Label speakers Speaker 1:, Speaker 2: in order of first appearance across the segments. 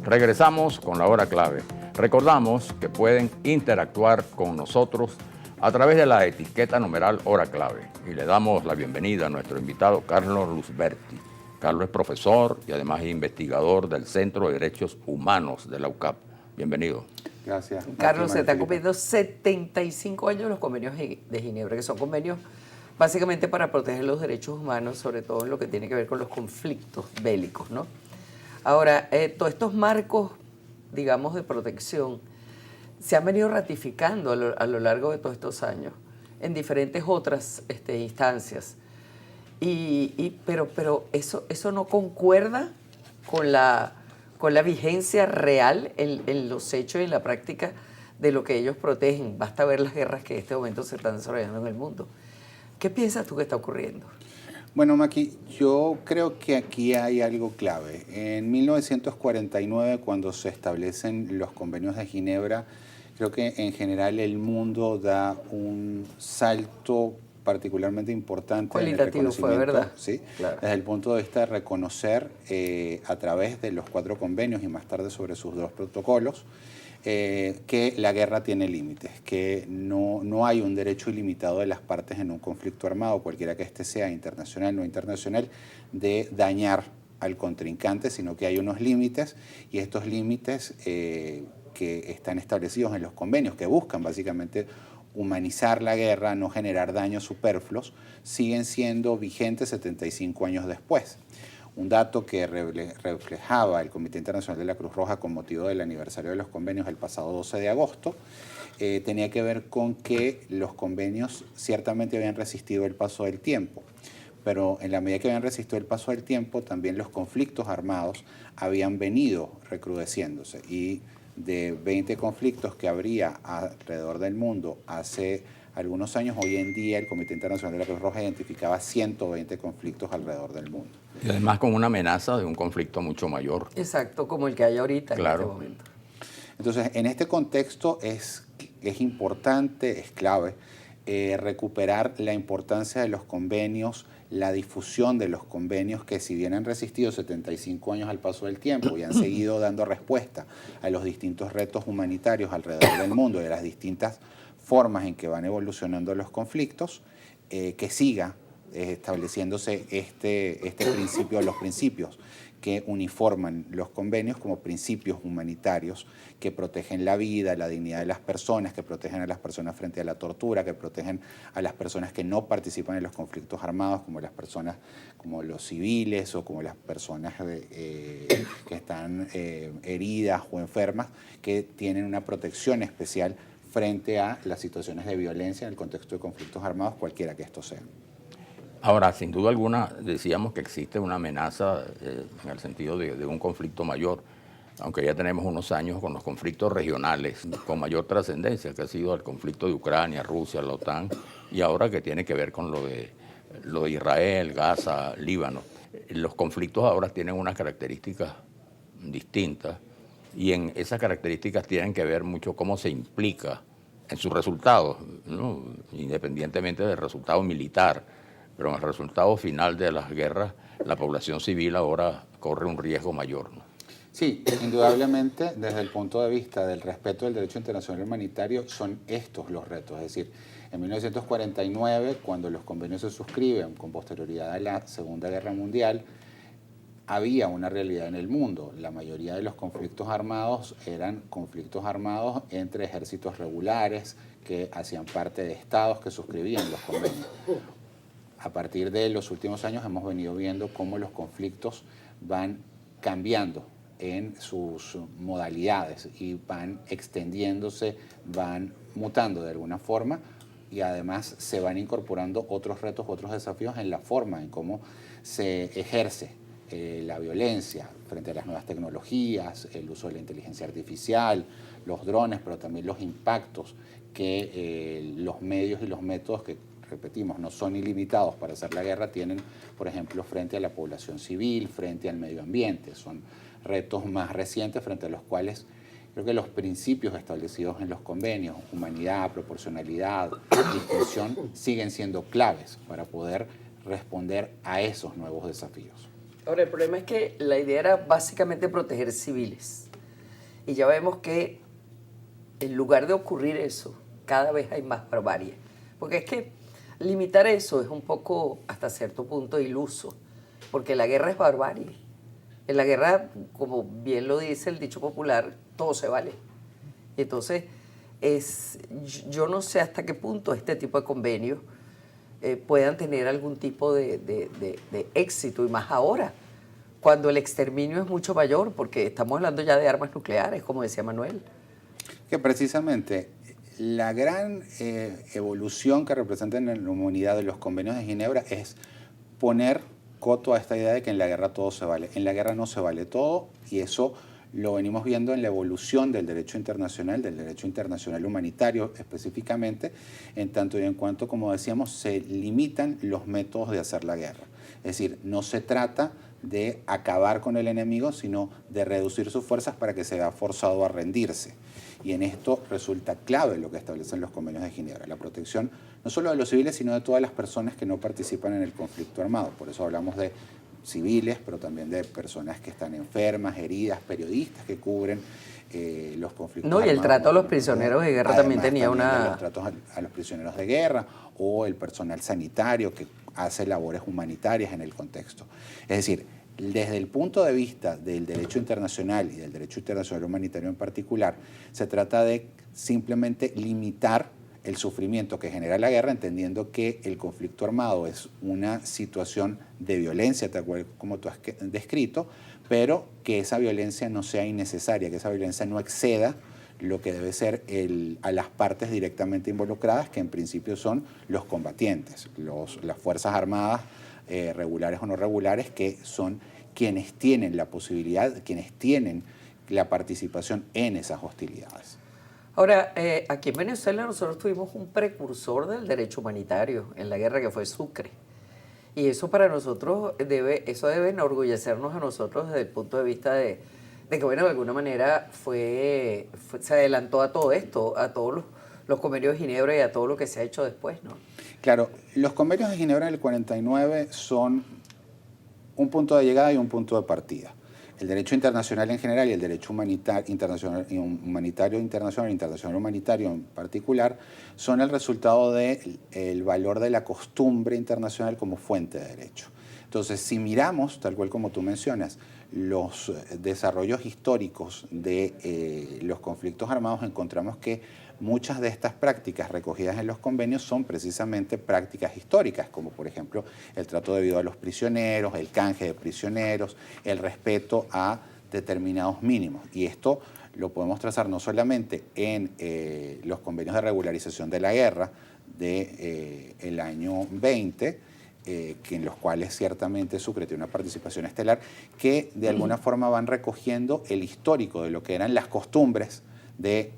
Speaker 1: Regresamos con la hora clave. Recordamos que pueden interactuar con nosotros a través de la etiqueta numeral hora clave. Y le damos la bienvenida a nuestro invitado Carlos Luzberti. Carlos es profesor y además es investigador del Centro de Derechos Humanos de la UCAP. Bienvenido.
Speaker 2: Gracias.
Speaker 3: Carlos, se están cumpliendo 75 años los convenios de Ginebra, que son convenios básicamente para proteger los derechos humanos, sobre todo en lo que tiene que ver con los conflictos bélicos, ¿no? Ahora, todos estos marcos, digamos, de protección se han venido ratificando a lo largo de todos estos años en diferentes otras instancias. Pero eso no concuerda con la vigencia real en los hechos y en la práctica de lo que ellos protegen. Basta ver las guerras que en este momento se están desarrollando en el mundo. ¿Qué piensas tú que está ocurriendo?
Speaker 2: Bueno, Maki, yo creo que aquí hay algo clave. En 1949, cuando se establecen los convenios de Ginebra, creo que en general el mundo da un salto particularmente importante en el reconocimiento,
Speaker 3: fue, ¿verdad?
Speaker 2: ¿sí?
Speaker 3: Claro.
Speaker 2: Desde el punto de vista de reconocer a través de los 4 convenios y más tarde sobre sus 2 protocolos, que la guerra tiene límites, que no hay un derecho ilimitado de las partes en un conflicto armado, cualquiera que este sea, internacional o no internacional, de dañar al contrincante, sino que hay unos límites, y estos límites que están establecidos en los convenios, que buscan básicamente humanizar la guerra, no generar daños superfluos, siguen siendo vigentes 75 años después. Un dato que reflejaba el Comité Internacional de la Cruz Roja con motivo del aniversario de los convenios el pasado 12 de agosto, tenía que ver con que los convenios ciertamente habían resistido el paso del tiempo, pero en la medida que habían resistido el paso del tiempo, también los conflictos armados habían venido recrudeciéndose, y de 20 conflictos que habría alrededor del mundo hace algunos años, hoy en día el Comité Internacional de la Cruz Roja identificaba 120 conflictos alrededor del mundo.
Speaker 1: Y además con una amenaza de un conflicto mucho mayor.
Speaker 3: Exacto, como el que hay ahorita
Speaker 1: Claro.
Speaker 3: en este momento.
Speaker 2: Entonces, en este contexto es importante, es clave, recuperar la importancia de los convenios, la difusión de los convenios que, si bien han resistido 75 años al paso del tiempo y han seguido dando respuesta a los distintos retos humanitarios alrededor del mundo y a las distintas formas en que van evolucionando los conflictos, que siga estableciéndose este principio, los principios que uniforman los convenios como principios humanitarios que protegen la vida, la dignidad de las personas, que protegen a las personas frente a la tortura, que protegen a las personas que no participan en los conflictos armados, como las personas, como los civiles o como las personas que están heridas o enfermas, que tienen una protección especial frente a las situaciones de violencia en el contexto de conflictos armados, cualquiera que estos sean.
Speaker 1: Ahora, sin duda alguna, decíamos que existe una amenaza en el sentido de un conflicto mayor, aunque ya tenemos unos años con los conflictos regionales con mayor trascendencia, que ha sido el conflicto de Ucrania, Rusia, la OTAN, y ahora que tiene que ver con lo de Israel, Gaza, Líbano. Los conflictos ahora tienen unas características distintas, y en esas características tienen que ver mucho cómo se implica en sus resultados, ¿no? Independientemente del resultado militar, pero en el resultado final de las guerras, la población civil ahora corre un riesgo mayor, ¿no?
Speaker 2: Sí, indudablemente, desde el punto de vista del respeto del derecho internacional humanitario, son estos los retos. Es decir, en 1949, cuando los convenios se suscriben con posterioridad a la Segunda Guerra Mundial, había una realidad en el mundo. La mayoría de los conflictos armados eran conflictos armados entre ejércitos regulares que hacían parte de estados que suscribían los convenios. A partir de los últimos años hemos venido viendo cómo los conflictos van cambiando en sus modalidades y van extendiéndose, van mutando de alguna forma, y además se van incorporando otros retos, otros desafíos en la forma en cómo se ejerce la violencia frente a las nuevas tecnologías, el uso de la inteligencia artificial, los drones, pero también los impactos que los medios y los métodos que, repetimos, no son ilimitados para hacer la guerra, tienen, por ejemplo, frente a la población civil, frente al medio ambiente. Son retos más recientes frente a los cuales creo que los principios establecidos en los convenios, humanidad, proporcionalidad, distinción, siguen siendo claves para poder responder a esos nuevos desafíos.
Speaker 3: Ahora, el problema es que la idea era básicamente proteger civiles. Y ya vemos que en lugar de ocurrir eso, cada vez hay más barbarie. Porque es que limitar eso es un poco, hasta cierto punto, iluso. Porque la guerra es barbarie. En la guerra, como bien lo dice el dicho popular, todo se vale. Y entonces, yo no sé hasta qué punto este tipo de convenios puedan tener algún tipo de éxito, y más ahora, cuando el exterminio es mucho mayor, porque estamos hablando ya de armas nucleares, como decía Manuel.
Speaker 2: Que precisamente la gran evolución que representan en la humanidad de los convenios de Ginebra es poner coto a esta idea de que en la guerra todo se vale. En la guerra no se vale todo, y eso lo venimos viendo en la evolución del derecho internacional humanitario específicamente, en tanto y en cuanto, como decíamos, se limitan los métodos de hacer la guerra. Es decir, no se trata de acabar con el enemigo, sino de reducir sus fuerzas para que se vea forzado a rendirse. Y en esto resulta clave lo que establecen los convenios de Ginebra, la protección no solo de los civiles, sino de todas las personas que no participan en el conflicto armado. Por eso hablamos de civiles, pero también de personas que están enfermas, heridas, periodistas que cubren los conflictos armados.
Speaker 3: No, y el trato a los prisioneros de guerra también tenía una...
Speaker 2: Los tratos a los prisioneros de guerra, o el personal sanitario que hace labores humanitarias en el contexto. Es decir, desde el punto de vista del derecho internacional y del derecho internacional humanitario en particular, se trata de simplemente limitar el sufrimiento que genera la guerra, entendiendo que el conflicto armado es una situación de violencia, tal cual como tú has descrito, pero que esa violencia no sea innecesaria, que esa violencia no exceda lo que debe ser a las partes directamente involucradas, que en principio son los combatientes, las Fuerzas Armadas, regulares o no regulares, que son quienes tienen la posibilidad, quienes tienen la participación en esas hostilidades.
Speaker 3: Ahora, aquí en Venezuela nosotros tuvimos un precursor del derecho humanitario en la guerra, que fue Sucre. Y eso para nosotros debe enorgullecernos a nosotros desde el punto de vista de que, bueno, de alguna manera se adelantó a todo esto, a todos los convenios de Ginebra y a todo lo que se ha hecho después, ¿no?
Speaker 2: Claro, los convenios de Ginebra del 49 son un punto de llegada y un punto de partida. El derecho internacional en general y el derecho humanitario internacional humanitario en particular son el resultado del valor de la costumbre internacional como fuente de derecho. Entonces, si miramos, tal cual como tú mencionas, los desarrollos históricos de los conflictos armados, encontramos que muchas de estas prácticas recogidas en los convenios son precisamente prácticas históricas, como por ejemplo el trato debido a los prisioneros, el canje de prisioneros, el respeto a determinados mínimos. Y esto lo podemos trazar no solamente en los convenios de regularización de la guerra del año 20, que en los cuales ciertamente Sucre tiene una participación estelar, que de alguna forma van recogiendo el histórico de lo que eran las costumbres del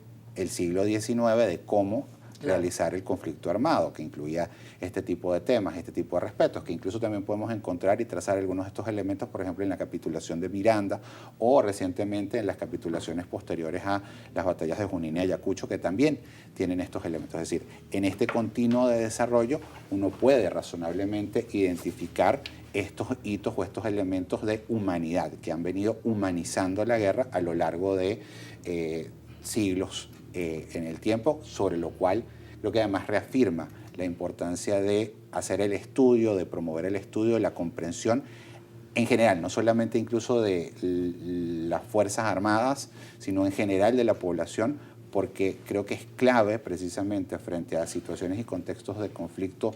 Speaker 2: siglo XIX, de cómo realizar el conflicto armado, que incluía este tipo de temas, este tipo de respetos, que incluso también podemos encontrar y trazar algunos de estos elementos, por ejemplo, en la capitulación de Miranda, o recientemente en las capitulaciones posteriores a las batallas de Junín y Ayacucho, que también tienen estos elementos. Es decir, en este continuo de desarrollo uno puede razonablemente identificar estos hitos o estos elementos de humanidad que han venido humanizando la guerra a lo largo de siglos en el tiempo, sobre lo cual lo que además reafirma la importancia de hacer el estudio, de promover el estudio, la comprensión en general, no solamente incluso de las Fuerzas Armadas, sino en general de la población, porque creo que es clave precisamente frente a situaciones y contextos de conflicto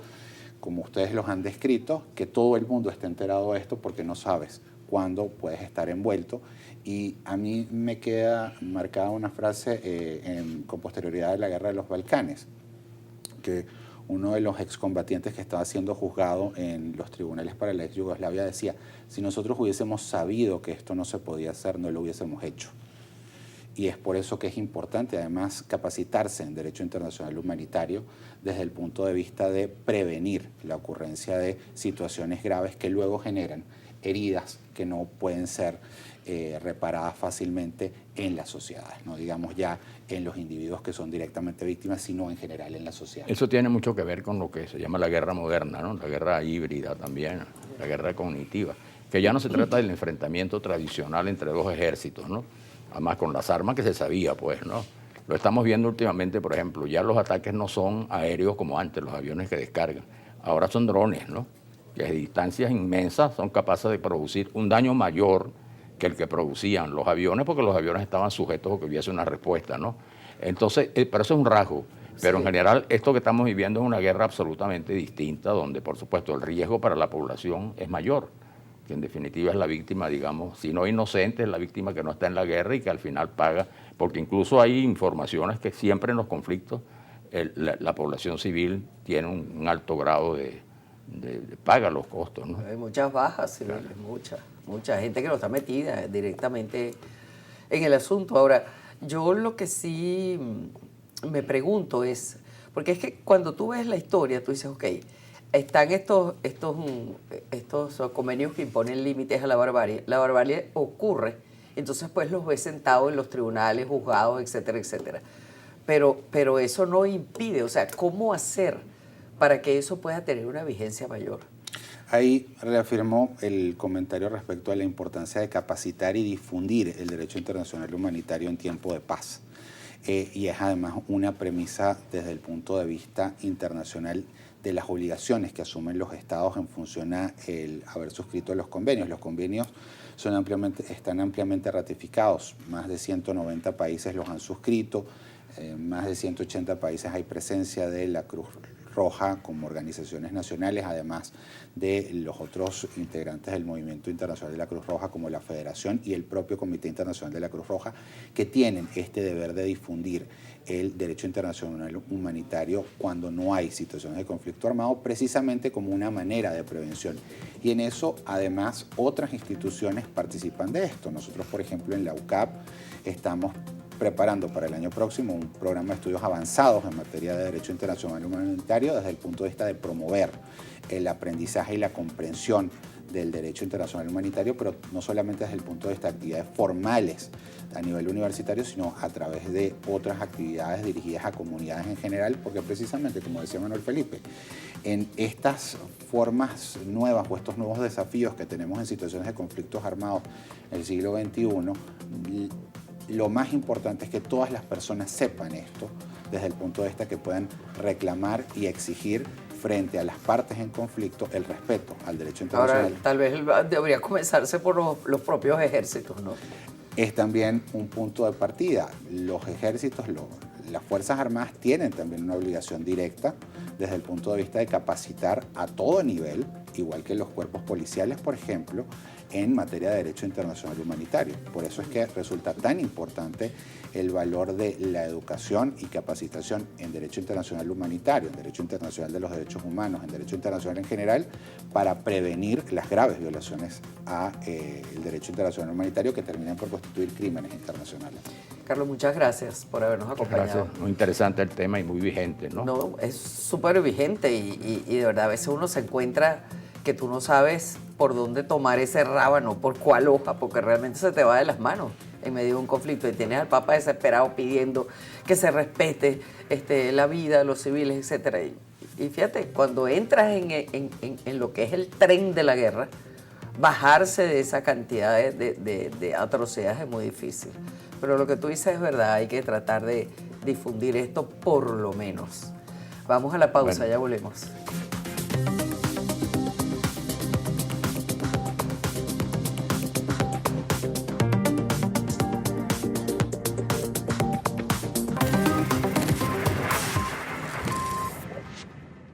Speaker 2: como ustedes los han descrito, que todo el mundo esté enterado de esto, porque no sabes cuándo puedes estar envuelto. Y a mí me queda marcada una frase con posterioridad de la Guerra de los Balcanes, que uno de los excombatientes que estaba siendo juzgado en los tribunales para la ex Yugoslavia decía: si nosotros hubiésemos sabido que esto no se podía hacer, no lo hubiésemos hecho. Y es por eso que es importante además capacitarse en derecho internacional humanitario desde el punto de vista de prevenir la ocurrencia de situaciones graves que luego generan heridas que no pueden ser reparadas fácilmente en las sociedades, no digamos ya en los individuos que son directamente víctimas, sino en general en la sociedad.
Speaker 1: Eso tiene mucho que ver con lo que se llama la guerra moderna, ¿no? La guerra híbrida también, la guerra cognitiva, que ya no se trata del enfrentamiento tradicional entre dos ejércitos, ¿no? además con las armas que se sabía, pues, ¿no? Lo estamos viendo últimamente, por ejemplo, ya los ataques no son aéreos como antes, los aviones que descargan, ahora son drones, ¿no? Que a distancias inmensas son capaces de producir un daño mayor que el que producían los aviones, porque los aviones estaban sujetos a que hubiese una respuesta, ¿no? Entonces, pero eso es un rasgo. Pero en general, esto que estamos viviendo es una guerra absolutamente distinta, donde, por supuesto, el riesgo para la población es mayor, que en definitiva es la víctima, digamos, si no inocente, es la víctima que no está en la guerra y que al final paga, porque incluso hay informaciones que siempre en los conflictos la población civil tiene un alto grado de paga los costos, ¿no?
Speaker 3: Hay muchas bajas civiles, mucha gente que no está metida directamente en el asunto. Ahora, yo lo que sí me pregunto es, porque es que cuando tú ves la historia, tú dices, ok, están estos convenios que imponen límites a la barbarie ocurre, entonces pues los ves sentados en los tribunales, juzgados, etcétera, etcétera. Pero eso no impide, o sea, ¿cómo hacer para que eso pueda tener una vigencia mayor?
Speaker 2: Ahí reafirmó el comentario respecto a la importancia de capacitar y difundir el derecho internacional humanitario en tiempo de paz. Y es además una premisa desde el punto de vista internacional de las obligaciones que asumen los estados en función a el haber suscrito los convenios. Los convenios están ampliamente ratificados, más de 190 países los han suscrito, más de 180 países hay presencia de la Cruz Roja como organizaciones nacionales, además de los otros integrantes del Movimiento Internacional de la Cruz Roja como la Federación y el propio Comité Internacional de la Cruz Roja, que tienen este deber de difundir el derecho internacional humanitario cuando no hay situaciones de conflicto armado, precisamente como una manera de prevención. Y en eso, además, otras instituciones participan de esto. Nosotros, por ejemplo, en la UCAP estamos preparando para el año próximo un programa de estudios avanzados en materia de derecho internacional humanitario desde el punto de vista de promover el aprendizaje y la comprensión del derecho internacional humanitario, pero no solamente desde el punto de vista de actividades formales a nivel universitario, sino a través de otras actividades dirigidas a comunidades en general, porque precisamente, como decía Manuel Felipe, en estas formas nuevas o estos nuevos desafíos que tenemos en situaciones de conflictos armados en el siglo XXI, lo más importante es que todas las personas sepan esto desde el punto de vista que puedan reclamar y exigir frente a las partes en conflicto el respeto al derecho internacional.
Speaker 3: Ahora, tal vez debería comenzarse por los propios ejércitos, ¿no?
Speaker 2: Es también un punto de partida. Los ejércitos, las Fuerzas Armadas tienen también una obligación directa desde el punto de vista de capacitar a todo nivel, igual que los cuerpos policiales, por ejemplo, en materia de derecho internacional humanitario. Por eso es que resulta tan importante el valor de la educación y capacitación en derecho internacional humanitario, en derecho internacional de los derechos humanos, en derecho internacional en general, para prevenir las graves violaciones al derecho internacional humanitario que terminan por constituir crímenes internacionales.
Speaker 3: Carlos, muchas gracias por habernos acompañado.
Speaker 1: Gracias. Muy interesante el tema y muy vigente, ¿no?
Speaker 3: No, es súper vigente y de verdad a veces uno se encuentra que tú no sabes por dónde tomar ese rábano, por cuál hoja, porque realmente se te va de las manos en medio de un conflicto y tienes al Papa desesperado pidiendo que se respete la vida de los civiles, etcétera. Y fíjate, cuando entras en lo que es el tren de la guerra, bajarse de esa cantidad de atrocidades es muy difícil. Pero lo que tú dices es verdad, hay que tratar de difundir esto por lo menos. Vamos a la pausa,
Speaker 1: Bueno.
Speaker 3: ya volvemos.